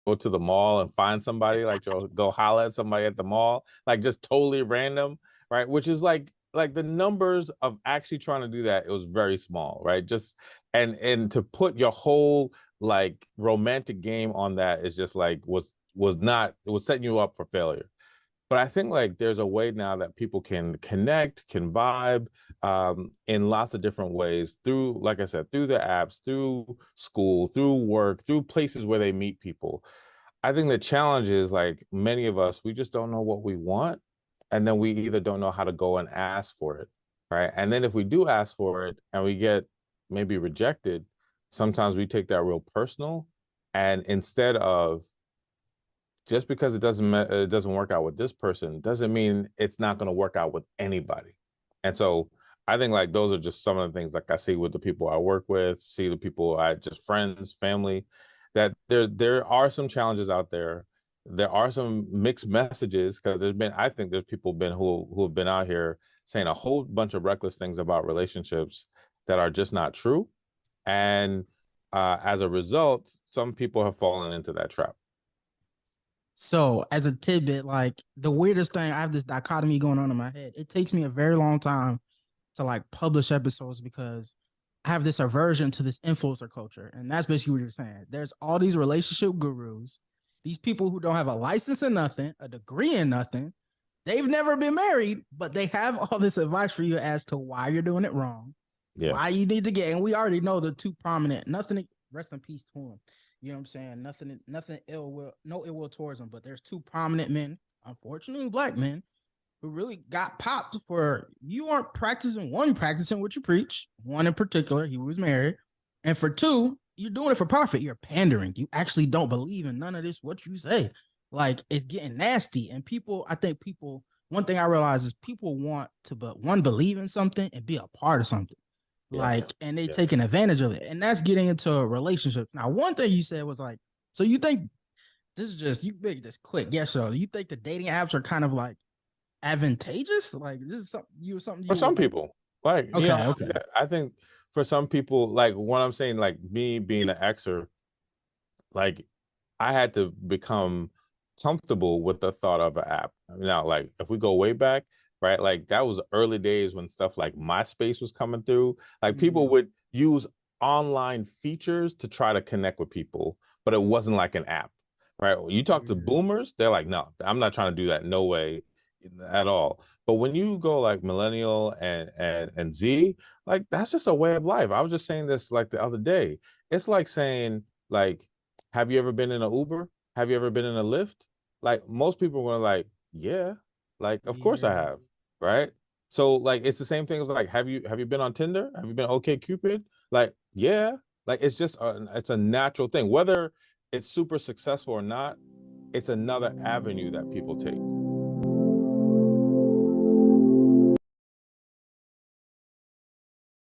go to the mall and find somebody, like you'll go holler at somebody at the mall, like just totally random, right? Which is like the numbers of actually trying to do that, it was very small, right? Just and to put your whole like romantic game on that is just like was not, it was setting you up for failure. But I think like there's a way now that people can connect, can vibe in lots of different ways through, like I said, through the apps, through school, through work, through places where they meet people. I think the challenge is like many of us, we just don't know what we want. And then we either don't know how to go and ask for it. Right. And then if we do ask for it and we get maybe rejected, sometimes we take that real personal. And instead of just because it doesn't work out with this person doesn't mean it's not going to work out with anybody. And so I think like those are just some of the things like I see with the people I work with, see the people I just friends, family, that there are some challenges out there. There are some mixed messages because there's been, I think there's people been who have been out here saying a whole bunch of reckless things about relationships that are just not true. And as a result, some people have fallen into that trap. So, as a tidbit, like the weirdest thing, I have this dichotomy going on in my head. It takes me a very long time to like publish episodes because I have this aversion to this influencer culture. And that's basically what you're saying. There's all these relationship gurus, these people who don't have a license in nothing, a degree in nothing. They've never been married, but they have all this advice for you as to why you're doing it wrong, Yeah. why you need to get. And we already know the two prominent, nothing, rest in peace to them. You know what I'm saying? Nothing ill will, no ill will towards them. But there's two prominent men, unfortunately black men, who really got popped for you aren't practicing one, practicing what you preach. One in particular, he was married. And for two, you're doing it for profit. You're pandering. You actually don't believe in none of this, what you say. Like it's getting nasty. And people, I think people, one thing I realize is people want to but one believe in something and be a part of something. Yeah. Like, and they Yeah. taking advantage of it. And that's getting into a relationship. Now, one thing you said was like, so you think this is just you make this quick, yes, so you think the dating apps are kind of like advantageous? Like this is something For you some would like. people, like, you know, Okay, okay. I think for some people, like what I'm saying, like me being an Xer, like I had to become comfortable with the thought of an app. Now, like if we go way back, right, like that was the early days when stuff like MySpace was coming through. Like people Mm, would use online features to try to connect with people, but it wasn't like an app, right? When you talk to yeah. boomers, they're like, no, I'm not trying to do that. No way at all. But when you go like millennial and Z, like that's just a way of life. I was just saying this like the other day. It's like saying like, have you ever been in an Uber? Have you ever been in a Lyft? Like most people were like, yeah, like of course I Yeah. have, right? So like it's the same thing as like, have you been on Tinder? Have you been OK Cupid? Like, yeah, like it's just it's a natural thing. Whether it's super successful or not, it's another avenue that people take.